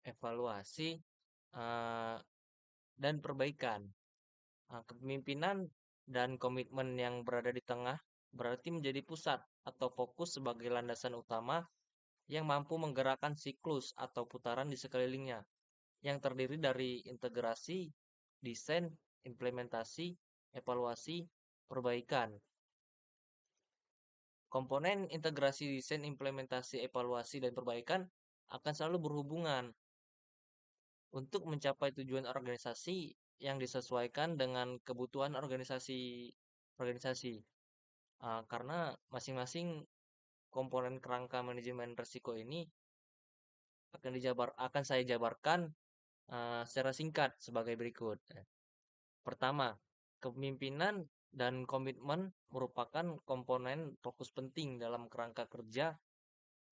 Evaluasi eh, dan perbaikan. Kepemimpinan dan komitmen yang berada di tengah berarti menjadi pusat atau fokus sebagai landasan utama yang mampu menggerakkan siklus atau putaran di sekelilingnya, yang terdiri dari integrasi, desain, implementasi, evaluasi, perbaikan. Komponen integrasi desain, implementasi, evaluasi, dan perbaikan akan selalu berhubungan untuk mencapai tujuan organisasi yang disesuaikan dengan kebutuhan organisasi. Karena masing-masing komponen kerangka manajemen risiko ini akan saya jabarkan secara singkat sebagai berikut. Pertama, kepemimpinan dan komitmen merupakan komponen fokus penting dalam kerangka kerja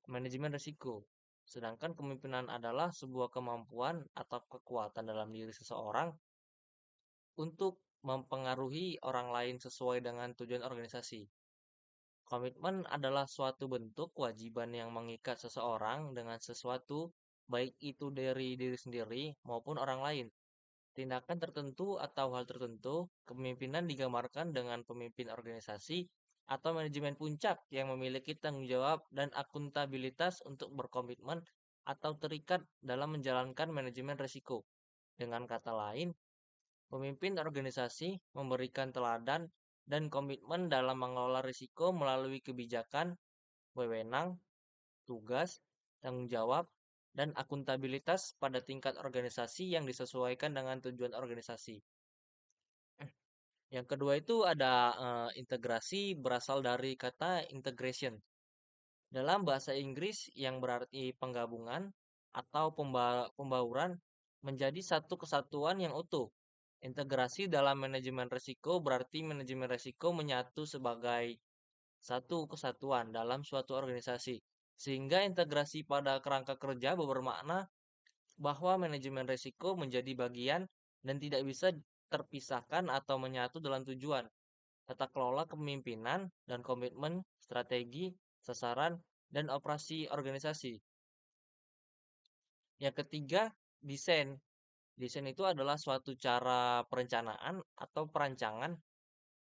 manajemen risiko. Sedangkan kepemimpinan adalah sebuah kemampuan atau kekuatan dalam diri seseorang untuk mempengaruhi orang lain sesuai dengan tujuan organisasi. Komitmen adalah suatu bentuk kewajiban yang mengikat seseorang dengan sesuatu, baik itu dari diri sendiri maupun orang lain. Tindakan tertentu atau hal tertentu, kepemimpinan digambarkan dengan pemimpin organisasi atau manajemen puncak yang memiliki tanggung jawab dan akuntabilitas untuk berkomitmen atau terikat dalam menjalankan manajemen risiko. Dengan kata lain, pemimpin organisasi memberikan teladan dan komitmen dalam mengelola risiko melalui kebijakan, wewenang, tugas, tanggung jawab, dan akuntabilitas pada tingkat organisasi yang disesuaikan dengan tujuan organisasi. Yang kedua itu ada integrasi berasal dari kata integration. Dalam bahasa Inggris yang berarti penggabungan atau pembauran menjadi satu kesatuan yang utuh. Integrasi dalam manajemen risiko berarti manajemen risiko menyatu sebagai satu kesatuan dalam suatu organisasi. Sehingga integrasi pada kerangka kerja bermakna bahwa manajemen risiko menjadi bagian dan tidak bisa terpisahkan atau menyatu dalam tujuan, tata kelola kepemimpinan dan komitmen, strategi, sasaran, dan operasi organisasi. Yang ketiga, desain. Desain itu adalah suatu cara perencanaan atau perancangan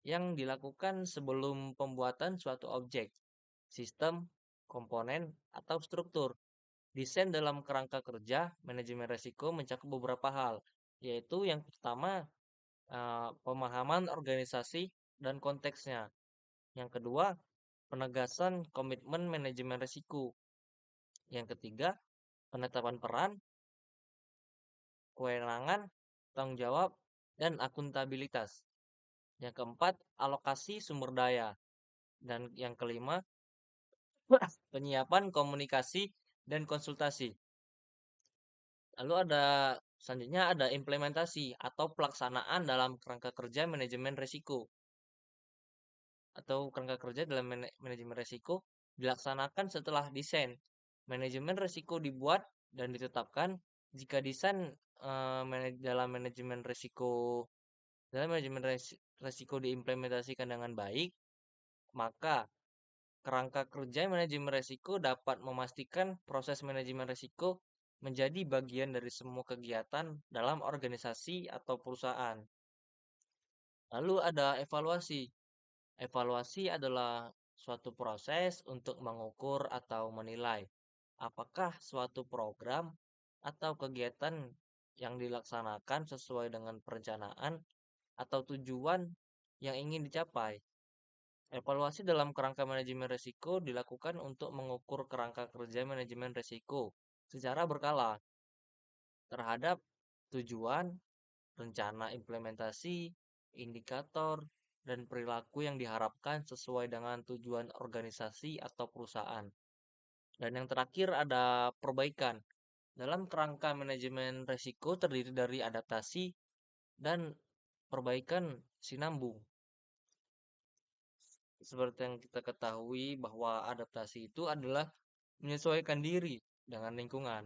yang dilakukan sebelum pembuatan suatu objek, sistem, komponen, atau struktur. Desain dalam kerangka kerja manajemen risiko mencakup beberapa hal, yaitu yang pertama pemahaman organisasi dan konteksnya. Yang kedua, penegasan komitmen manajemen risiko. Yang ketiga, penetapan peran, kewenangan, tanggung jawab, dan akuntabilitas. Yang keempat, alokasi sumber daya. Dan yang kelima, penyiapan komunikasi dan konsultasi. Lalu selanjutnya ada implementasi atau pelaksanaan dalam kerangka kerja manajemen risiko. Atau kerangka kerja dalam manajemen risiko dilaksanakan setelah desain. Manajemen risiko dibuat dan ditetapkan jika desain dalam manajemen risiko diimplementasikan dengan baik, maka kerangka kerja manajemen risiko dapat memastikan proses manajemen risiko menjadi bagian dari semua kegiatan dalam organisasi atau perusahaan. Lalu ada evaluasi. Evaluasi adalah suatu proses untuk mengukur atau menilai apakah suatu program atau kegiatan yang dilaksanakan sesuai dengan perencanaan atau tujuan yang ingin dicapai. Evaluasi dalam kerangka manajemen risiko dilakukan untuk mengukur kerangka kerja manajemen risiko secara berkala terhadap tujuan, rencana implementasi, indikator, dan perilaku yang diharapkan sesuai dengan tujuan organisasi atau perusahaan. Dan yang terakhir ada perbaikan. Dalam kerangka manajemen risiko terdiri dari adaptasi dan perbaikan sinambung. Seperti yang kita ketahui bahwa adaptasi itu adalah menyesuaikan diri dengan lingkungan.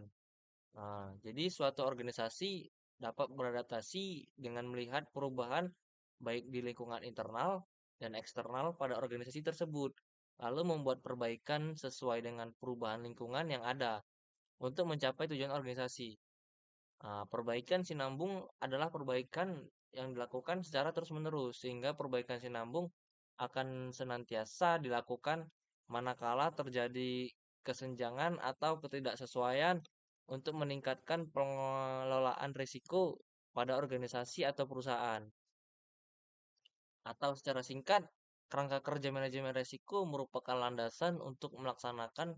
Nah, jadi suatu organisasi dapat beradaptasi dengan melihat perubahan baik di lingkungan internal dan eksternal pada organisasi tersebut, lalu membuat perbaikan sesuai dengan perubahan lingkungan yang ada untuk mencapai tujuan organisasi. Perbaikan sinambung adalah perbaikan yang dilakukan secara terus-menerus, sehingga perbaikan sinambung akan senantiasa dilakukan manakala terjadi kesenjangan atau ketidaksesuaian untuk meningkatkan pengelolaan risiko pada organisasi atau perusahaan. Atau secara singkat, kerangka kerja manajemen risiko merupakan landasan untuk melaksanakan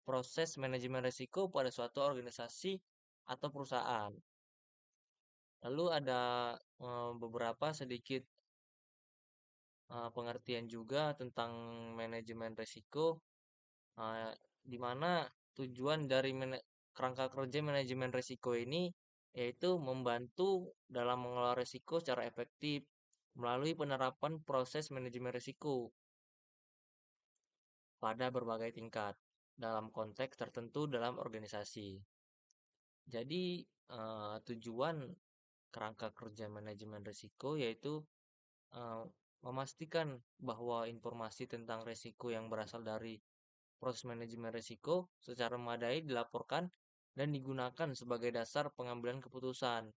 proses manajemen risiko pada suatu organisasi atau perusahaan. Lalu ada beberapa sedikit pengertian juga tentang manajemen risiko, eh, di mana tujuan dari kerangka kerja manajemen risiko ini yaitu membantu dalam mengelola risiko secara efektif melalui penerapan proses manajemen risiko pada berbagai tingkat dalam konteks tertentu dalam organisasi. Jadi, tujuan kerangka kerja manajemen risiko yaitu eh, memastikan bahwa informasi tentang risiko yang berasal dari proses manajemen risiko secara memadai dilaporkan dan digunakan sebagai dasar pengambilan keputusan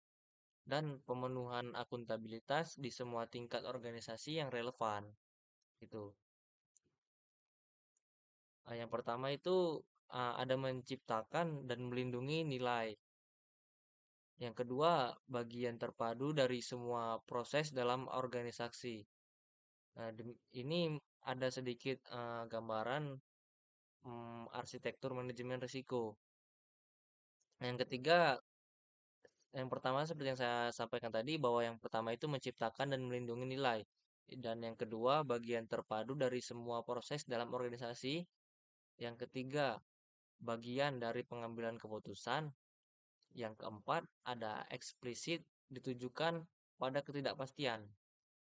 dan pemenuhan akuntabilitas di semua tingkat organisasi yang relevan. Gitu. Yang pertama itu ada menciptakan dan melindungi nilai. Yang kedua, bagian terpadu dari semua proses dalam organisasi. Nah, ini ada sedikit gambaran arsitektur manajemen risiko. Yang ketiga, yang pertama seperti yang saya sampaikan tadi bahwa yang pertama itu menciptakan dan melindungi nilai. Dan yang kedua, bagian terpadu dari semua proses dalam organisasi. Yang ketiga, bagian dari pengambilan keputusan. Yang keempat, ada eksplisit ditujukan pada ketidakpastian.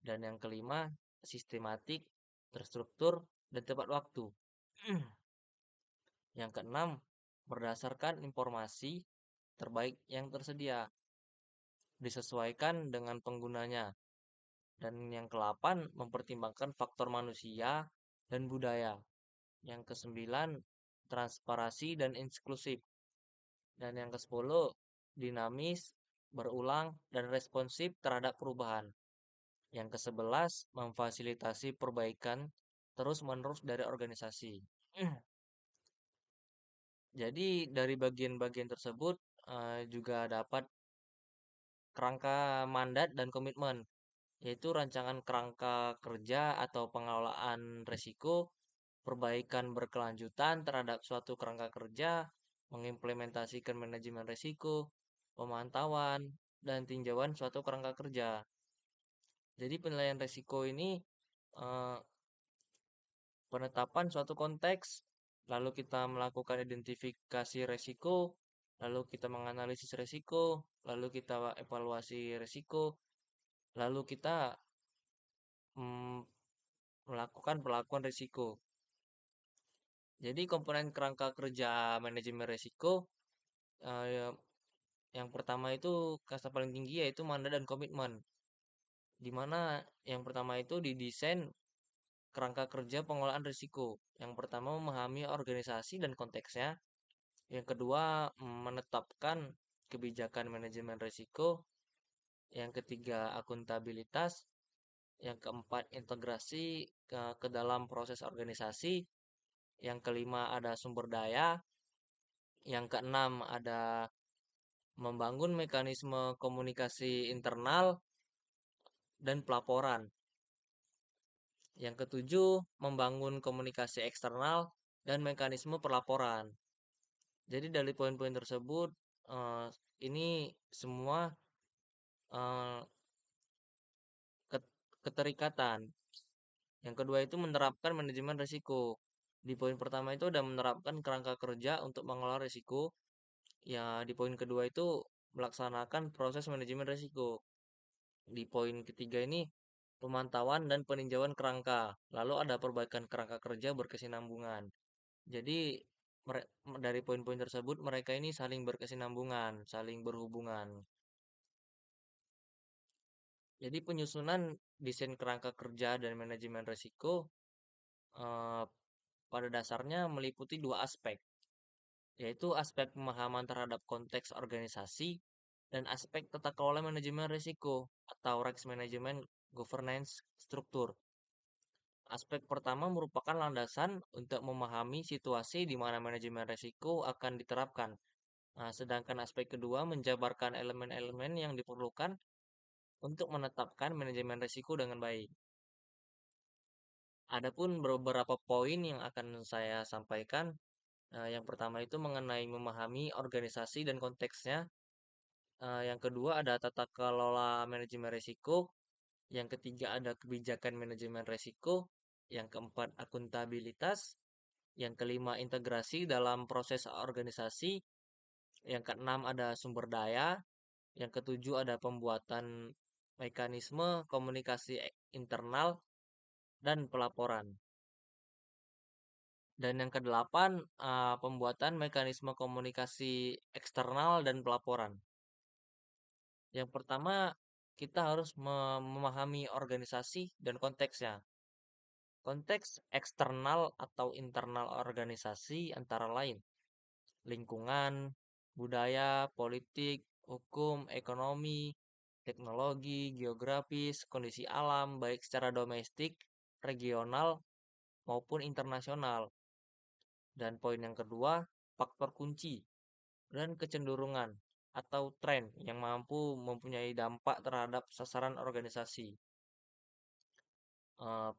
Dan yang kelima, sistematik, terstruktur, dan tepat waktu. Yang keenam, berdasarkan informasi terbaik yang tersedia, disesuaikan dengan penggunanya. Dan yang ke-8, mempertimbangkan faktor manusia dan budaya. Yang ke-9, transparansi dan inklusif. Dan yang ke-10, dinamis, berulang, dan responsif terhadap perubahan. Yang ke-11, memfasilitasi perbaikan terus-menerus dari organisasi. Jadi dari bagian-bagian tersebut juga dapat kerangka mandat dan komitmen, yaitu rancangan kerangka kerja atau pengelolaan risiko, perbaikan berkelanjutan terhadap suatu kerangka kerja, mengimplementasikan manajemen risiko, pemantauan, dan tinjauan suatu kerangka kerja. Jadi penilaian risiko ini eh, penetapan suatu konteks, lalu kita melakukan identifikasi risiko, lalu kita menganalisis risiko, lalu kita evaluasi risiko, lalu kita mm, melakukan pelakuan risiko. Jadi komponen kerangka kerja manajemen risiko eh, yang pertama itu kasta paling tinggi yaitu mandat dan komitmen. Di mana yang pertama itu didesain kerangka kerja pengelolaan risiko. Yang pertama memahami organisasi dan konteksnya. Yang kedua menetapkan kebijakan manajemen risiko. Yang ketiga akuntabilitas. Yang keempat integrasi ke dalam proses organisasi. Yang kelima ada sumber daya. Yang keenam ada membangun mekanisme komunikasi internal dan pelaporan. Yang ketujuh, membangun komunikasi eksternal dan mekanisme pelaporan. Jadi dari poin-poin tersebut, eh, ini semua eh, keterikatan. Yang kedua itu menerapkan manajemen risiko. Di poin pertama itu ada menerapkan kerangka kerja untuk mengelola risiko. Ya, di poin kedua itu melaksanakan proses manajemen risiko. Di poin ketiga ini pemantauan dan peninjauan kerangka. Lalu ada perbaikan kerangka kerja berkesinambungan. Jadi dari poin-poin tersebut mereka ini saling berkesinambungan, saling berhubungan. Jadi penyusunan desain kerangka kerja dan manajemen risiko eh, pada dasarnya meliputi dua aspek, yaitu aspek pemahaman terhadap konteks organisasi dan aspek tata kelola manajemen risiko atau risk management governance struktur. Aspek pertama merupakan landasan untuk memahami situasi di mana manajemen risiko akan diterapkan. Nah, sedangkan aspek kedua menjabarkan elemen-elemen yang diperlukan untuk menetapkan manajemen risiko dengan baik. Adapun beberapa poin yang akan saya sampaikan. Yang pertama itu mengenai memahami organisasi dan konteksnya. Yang kedua ada tata kelola manajemen risiko. Yang ketiga ada kebijakan manajemen risiko. Yang keempat akuntabilitas. Yang kelima integrasi dalam proses organisasi. Yang keenam ada sumber daya. Yang ketujuh ada pembuatan mekanisme komunikasi internal dan pelaporan. Dan yang kedelapan, pembuatan mekanisme komunikasi eksternal dan pelaporan. Yang pertama, kita harus memahami organisasi dan konteksnya. Konteks eksternal atau internal organisasi antara lain lingkungan, budaya, politik, hukum, ekonomi, teknologi, geografis, kondisi alam, baik secara domestik, regional, maupun internasional. Dan poin yang kedua, faktor kunci dan kecenderungan atau tren yang mampu mempunyai dampak terhadap sasaran organisasi.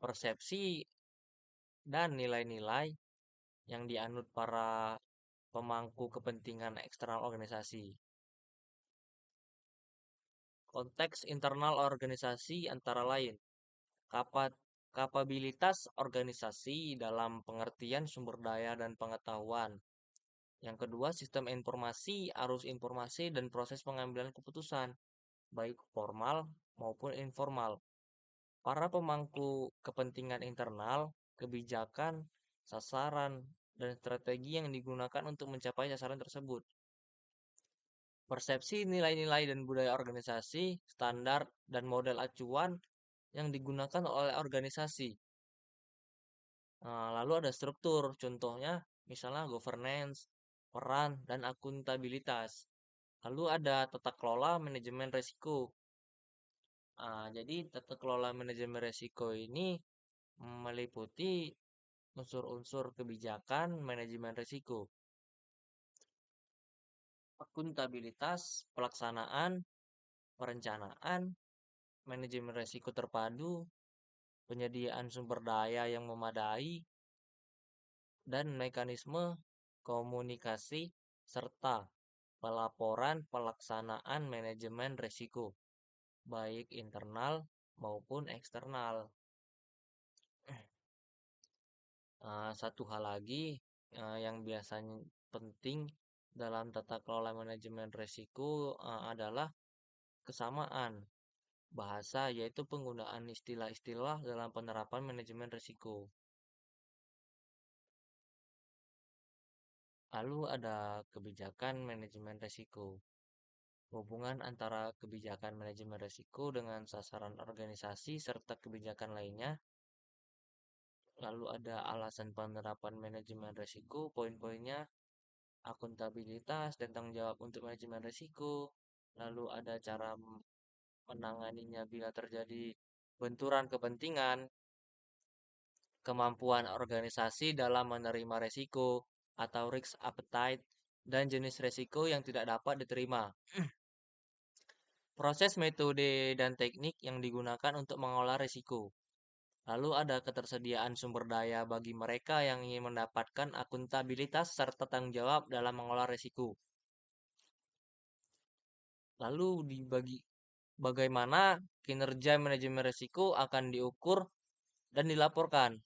Persepsi dan nilai-nilai yang dianut para pemangku kepentingan eksternal organisasi. Konteks internal organisasi antara lain kapabilitas organisasi dalam pengertian sumber daya dan pengetahuan. Yang kedua, sistem informasi, arus informasi, dan proses pengambilan keputusan, baik formal maupun informal. Para pemangku kepentingan internal, kebijakan, sasaran, dan strategi yang digunakan untuk mencapai sasaran tersebut. Persepsi nilai-nilai dan budaya organisasi, standar, dan model acuan yang digunakan oleh organisasi. Lalu ada struktur, contohnya misalnya governance, peran, dan akuntabilitas. Lalu ada tata kelola manajemen risiko. Jadi tata kelola manajemen risiko ini meliputi unsur-unsur kebijakan manajemen risiko, akuntabilitas, pelaksanaan, perencanaan, manajemen risiko terpadu, penyediaan sumber daya yang memadai, dan mekanisme komunikasi serta pelaporan pelaksanaan manajemen risiko, baik internal maupun eksternal. Satu hal lagi yang biasanya penting dalam tata kelola manajemen risiko adalah kesamaan bahasa, yaitu penggunaan istilah-istilah dalam penerapan manajemen risiko. Lalu ada kebijakan manajemen risiko. Hubungan antara kebijakan manajemen risiko dengan sasaran organisasi serta kebijakan lainnya. Lalu ada alasan penerapan manajemen risiko, poin-poinnya akuntabilitas dan tanggung jawab untuk manajemen risiko. Lalu ada cara menanganinya bila terjadi benturan kepentingan, kemampuan organisasi dalam menerima risiko atau risk appetite, dan jenis risiko yang tidak dapat diterima. Proses, metode, dan teknik yang digunakan untuk mengolah risiko. Lalu ada ketersediaan sumber daya bagi mereka yang ingin mendapatkan akuntabilitas serta tanggung jawab dalam mengolah risiko. Lalu bagaimana kinerja manajemen risiko akan diukur dan dilaporkan.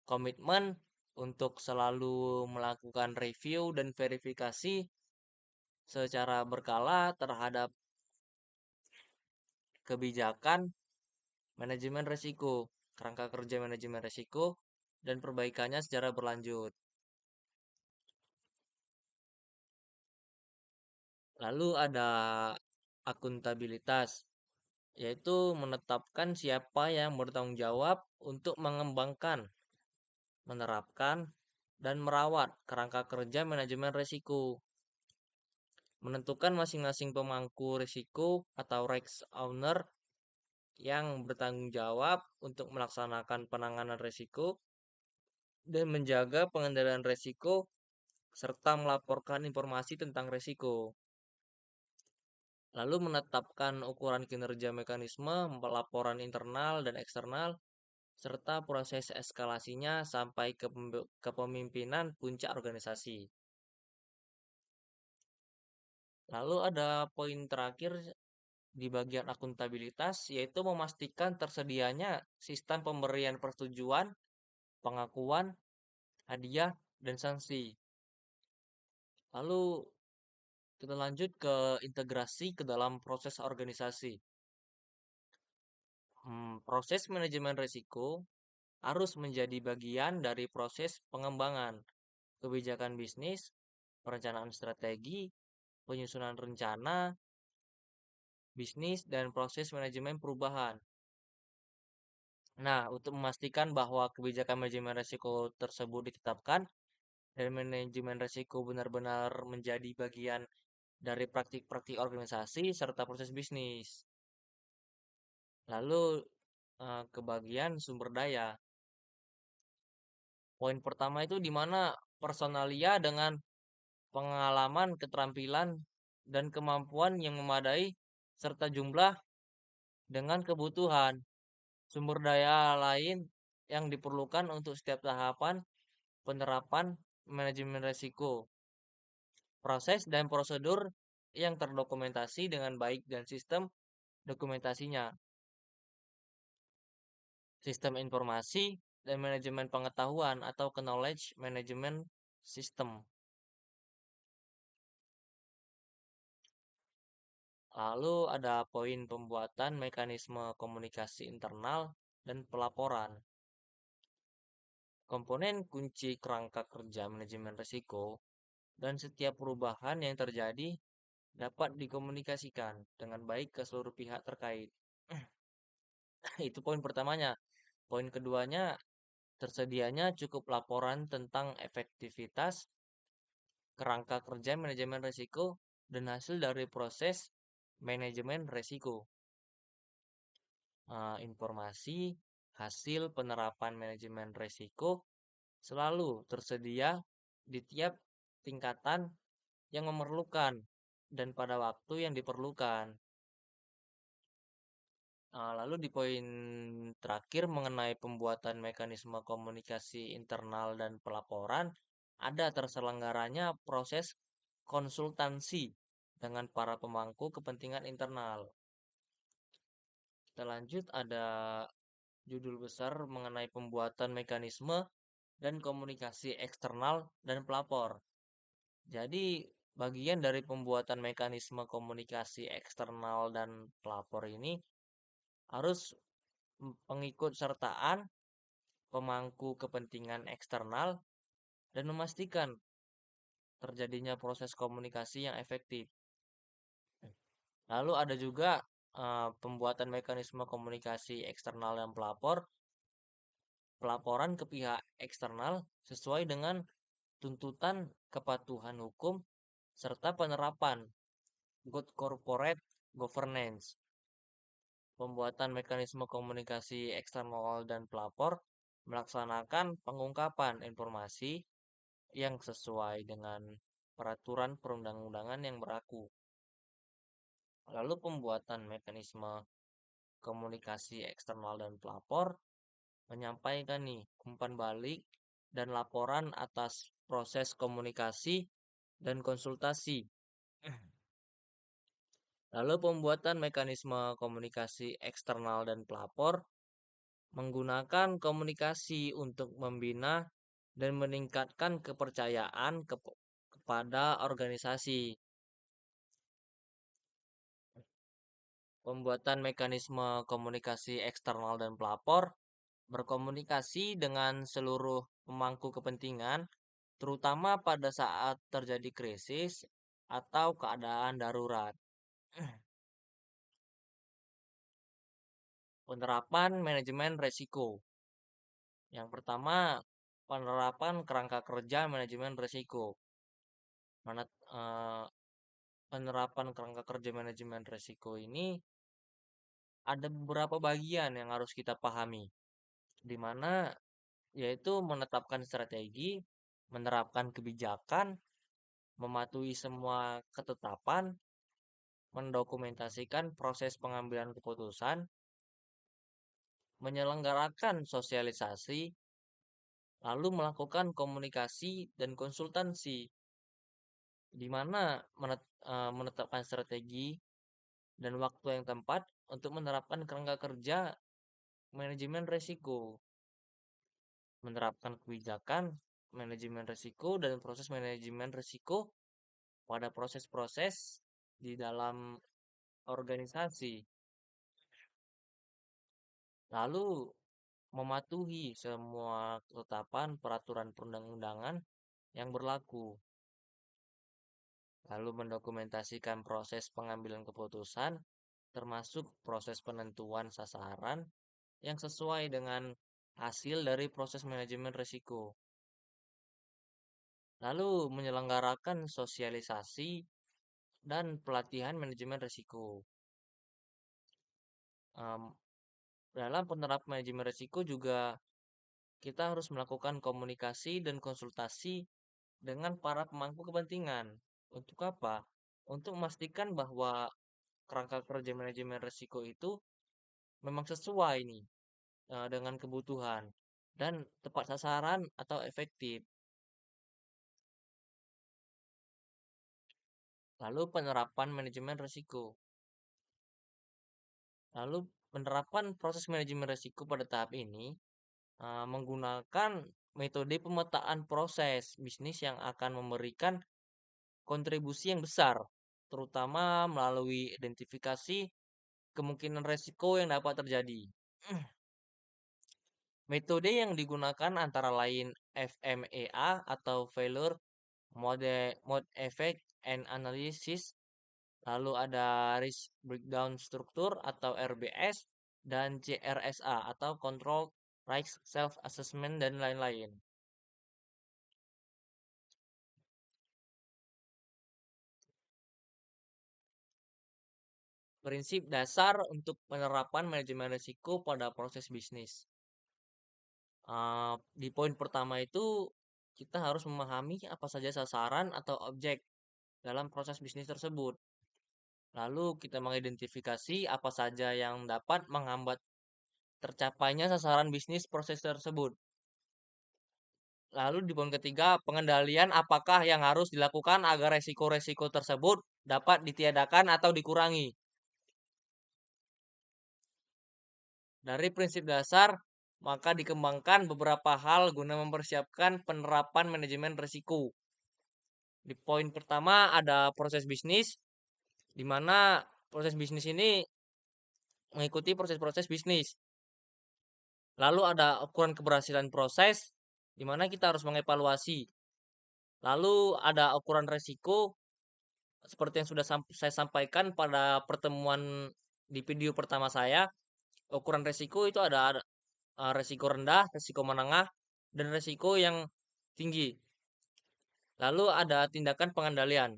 Komitmen untuk selalu melakukan review dan verifikasi secara berkala terhadap kebijakan manajemen risiko, kerangka kerja manajemen risiko, dan perbaikannya secara berlanjut. Lalu ada akuntabilitas, yaitu menetapkan siapa yang bertanggung jawab untuk mengembangkan, menerapkan, dan merawat kerangka kerja manajemen risiko. menentukan masing-masing pemangku risiko atau risk owner yang bertanggung jawab untuk melaksanakan penanganan risiko dan menjaga pengendalian risiko serta melaporkan informasi tentang risiko. Lalu menetapkan ukuran kinerja mekanisme, pelaporan internal dan eksternal, serta proses eskalasinya sampai ke kepemimpinan puncak organisasi. Lalu ada poin terakhir di bagian akuntabilitas, yaitu memastikan tersedianya sistem pemberian persetujuan, pengakuan, hadiah, dan sanksi. Lalu kita lanjut ke integrasi ke dalam proses organisasi. Proses manajemen risiko harus menjadi bagian dari proses pengembangan kebijakan bisnis, perencanaan strategi, penyusunan rencana bisnis, dan proses manajemen perubahan. Nah, untuk memastikan bahwa kebijakan manajemen risiko tersebut ditetapkan dan manajemen risiko benar-benar menjadi bagian dari praktik-praktik organisasi serta proses bisnis. Lalu ke bagian sumber daya. Poin pertama itu di mana personalia dengan pengalaman, keterampilan, dan kemampuan yang memadai serta jumlah dengan kebutuhan sumber daya lain yang diperlukan untuk setiap tahapan penerapan manajemen risiko, proses dan prosedur yang terdokumentasi dengan baik dan sistem dokumentasinya, sistem informasi dan manajemen pengetahuan atau knowledge management system. Lalu ada poin pembuatan mekanisme komunikasi internal dan pelaporan. Komponen kunci kerangka kerja manajemen risiko dan setiap perubahan yang terjadi dapat dikomunikasikan dengan baik ke seluruh pihak terkait. Itu poin pertamanya. Poin keduanya, tersedianya cukup laporan tentang efektivitas kerangka kerja manajemen risiko dan hasil dari proses manajemen risiko. Informasi hasil penerapan manajemen risiko selalu tersedia di tiap tingkatan yang memerlukan dan pada waktu yang diperlukan. Lalu di poin terakhir mengenai pembuatan mekanisme komunikasi internal dan pelaporan, ada terselenggaranya proses konsultasi dengan para pemangku kepentingan internal. Kita lanjut, ada judul besar mengenai pembuatan mekanisme dan komunikasi eksternal dan pelapor. Jadi, bagian dari pembuatan mekanisme komunikasi eksternal dan pelapor ini harus pengikut sertaan pemangku kepentingan eksternal dan memastikan terjadinya proses komunikasi yang efektif. Lalu ada juga pembuatan mekanisme komunikasi eksternal dan pelapor, pelaporan ke pihak eksternal sesuai dengan tuntutan kepatuhan hukum serta penerapan good corporate governance. Pembuatan mekanisme komunikasi eksternal dan pelapor melaksanakan pengungkapan informasi yang sesuai dengan peraturan perundang-undangan yang berlaku. Lalu pembuatan mekanisme komunikasi eksternal dan pelapor menyampaikan nih umpan balik dan laporan atas proses komunikasi dan konsultasi. Lalu pembuatan mekanisme komunikasi eksternal dan pelapor menggunakan komunikasi untuk membina dan meningkatkan kepercayaan kepada organisasi. Pembuatan mekanisme komunikasi eksternal dan pelapor berkomunikasi dengan seluruh pemangku kepentingan, terutama pada saat terjadi krisis atau keadaan darurat. Penerapan manajemen risiko. Yang pertama, penerapan kerangka kerja manajemen risiko. penerapan kerangka kerja manajemen risiko ini ada beberapa bagian yang harus kita pahami, di mana yaitu menetapkan strategi, menerapkan kebijakan, mematuhi semua ketetapan, mendokumentasikan proses pengambilan keputusan, menyelenggarakan sosialisasi, lalu melakukan komunikasi dan konsultansi, di mana menetapkan strategi dan waktu yang tepat untuk menerapkan kerangka kerja manajemen risiko, menerapkan kebijakan manajemen risiko dan proses manajemen risiko pada proses-proses di dalam organisasi, lalu mematuhi semua ketetapan peraturan perundang-undangan yang berlaku, lalu mendokumentasikan proses pengambilan keputusan, termasuk proses penentuan sasaran yang sesuai dengan hasil dari proses manajemen risiko, lalu menyelenggarakan sosialisasi dan pelatihan manajemen risiko. Dalam penerapan manajemen risiko juga kita harus melakukan komunikasi dan konsultasi dengan para pemangku kepentingan. Untuk apa? Untuk memastikan bahwa kerangka kerja manajemen risiko itu memang sesuai nih dengan kebutuhan dan tepat sasaran atau efektif. Lalu penerapan manajemen risiko. Lalu penerapan proses manajemen risiko pada tahap ini menggunakan metode pemetaan proses bisnis yang akan memberikan kontribusi yang besar, terutama melalui identifikasi kemungkinan resiko yang dapat terjadi. Metode yang digunakan antara lain FMEA atau Failure Mode Effect and Analysis, lalu ada Risk Breakdown Structure atau RBS, dan CRSA atau Control Risk Self Assessment dan lain-lain. Prinsip dasar untuk penerapan manajemen risiko pada proses bisnis. Di poin pertama itu kita harus memahami apa saja sasaran atau objek dalam proses bisnis tersebut. Lalu kita mengidentifikasi apa saja yang dapat menghambat tercapainya sasaran bisnis proses tersebut. Lalu di poin ketiga, pengendalian apakah yang harus dilakukan agar resiko-resiko tersebut dapat ditiadakan atau dikurangi. Dari prinsip dasar, maka dikembangkan beberapa hal guna mempersiapkan penerapan manajemen risiko. Di poin pertama ada proses bisnis, di mana proses bisnis ini mengikuti proses-proses bisnis. Lalu ada ukuran keberhasilan proses, di mana kita harus mengevaluasi. Lalu ada ukuran resiko, seperti yang sudah saya sampaikan pada pertemuan di video pertama saya. Ukuran resiko itu ada resiko rendah, resiko menengah, dan resiko yang tinggi. Lalu ada tindakan pengendalian.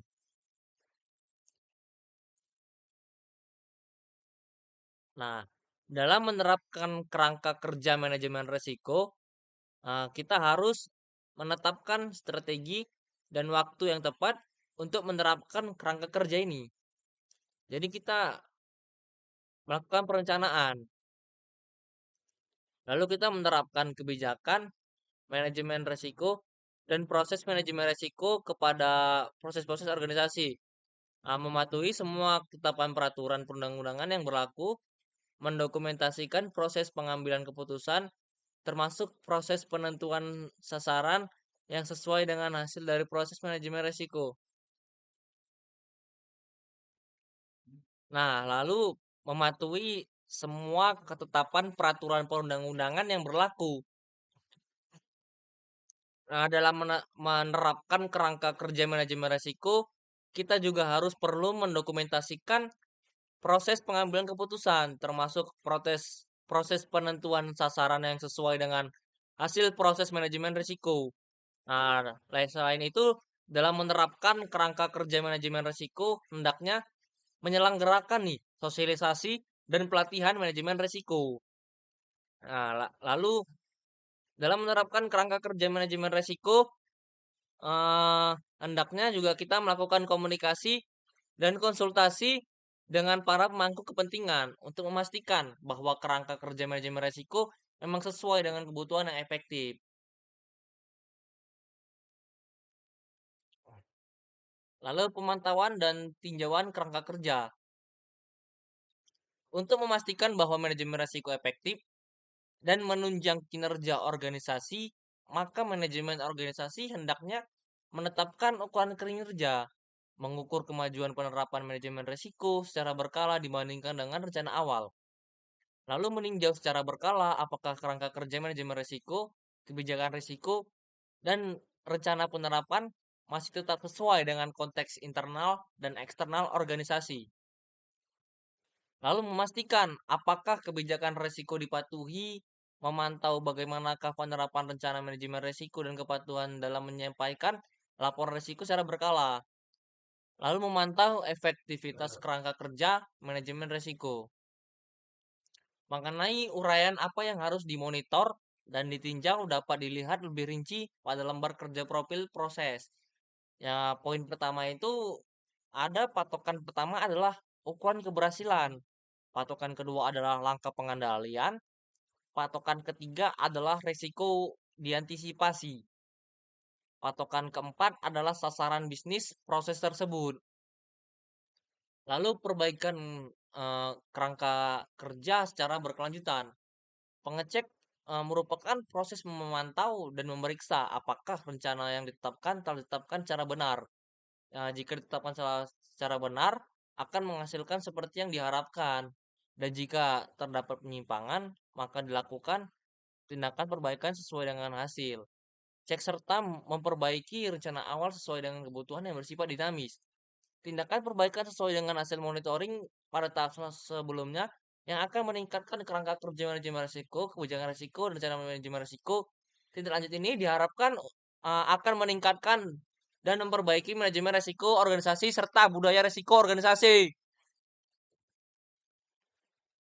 Nah, dalam menerapkan kerangka kerja manajemen risiko, kita harus menetapkan strategi dan waktu yang tepat untuk menerapkan kerangka kerja ini. Jadi kita melakukan perencanaan, lalu kita menerapkan kebijakan manajemen risiko dan proses manajemen risiko kepada proses-proses organisasi, mematuhi semua ketetapan peraturan perundang-undangan yang berlaku, mendokumentasikan proses pengambilan keputusan, termasuk proses penentuan sasaran yang sesuai dengan hasil dari proses manajemen risiko. Nah, lalu mematuhi semua ketetapan peraturan perundang-undangan yang berlaku. Nah, dalam menerapkan kerangka kerja manajemen risiko, kita juga harus perlu mendokumentasikan proses pengambilan keputusan, termasuk proses penentuan sasaran yang sesuai dengan hasil proses manajemen risiko. Nah, selain itu Dalam menerapkan kerangka kerja manajemen risiko, hendaknya menyelenggarakan nih sosialisasi dan pelatihan manajemen risiko. Nah, lalu dalam menerapkan kerangka kerja manajemen risiko, eh, hendaknya juga kita melakukan komunikasi dan konsultasi dengan para pemangku kepentingan untuk memastikan bahwa kerangka kerja manajemen risiko memang sesuai dengan kebutuhan yang efektif. Lalu pemantauan dan tinjauan kerangka kerja. Untuk memastikan bahwa manajemen risiko efektif dan menunjang kinerja organisasi, maka manajemen organisasi hendaknya menetapkan ukuran kinerja, mengukur kemajuan penerapan manajemen risiko secara berkala dibandingkan dengan rencana awal. Lalu meninjau secara berkala apakah kerangka kerja manajemen risiko, kebijakan risiko, dan rencana penerapan masih tetap sesuai dengan konteks internal dan eksternal organisasi. Lalu memastikan apakah kebijakan risiko dipatuhi, memantau bagaimanakah penerapan rencana manajemen risiko dan kepatuhan dalam menyampaikan laporan risiko secara berkala. Lalu memantau efektivitas kerangka kerja manajemen risiko. Mengenai uraian apa yang harus dimonitor dan ditinjau dapat dilihat lebih rinci pada lembar kerja profil proses. Ya, poin pertama itu ada patokan pertama adalah ukuran keberhasilan. Patokan kedua adalah langkah pengendalian. Patokan ketiga adalah risiko diantisipasi. Patokan keempat adalah sasaran bisnis proses tersebut. Lalu perbaikan kerangka kerja secara berkelanjutan. Pengecek merupakan proses memantau dan memeriksa apakah rencana yang ditetapkan telah ditetapkan secara benar. Jika ditetapkan secara benar, akan menghasilkan seperti yang diharapkan. Dan jika terdapat penyimpangan, maka dilakukan tindakan perbaikan sesuai dengan hasil. Cek serta memperbaiki rencana awal sesuai dengan kebutuhan yang bersifat dinamis. Tindakan perbaikan sesuai dengan hasil monitoring pada tahap sebelumnya yang akan meningkatkan kerangka kerja manajemen risiko, kebijakan risiko, dan rencana manajemen risiko. Tindak lanjut ini diharapkan akan meningkatkan dan memperbaiki manajemen risiko organisasi serta budaya risiko organisasi.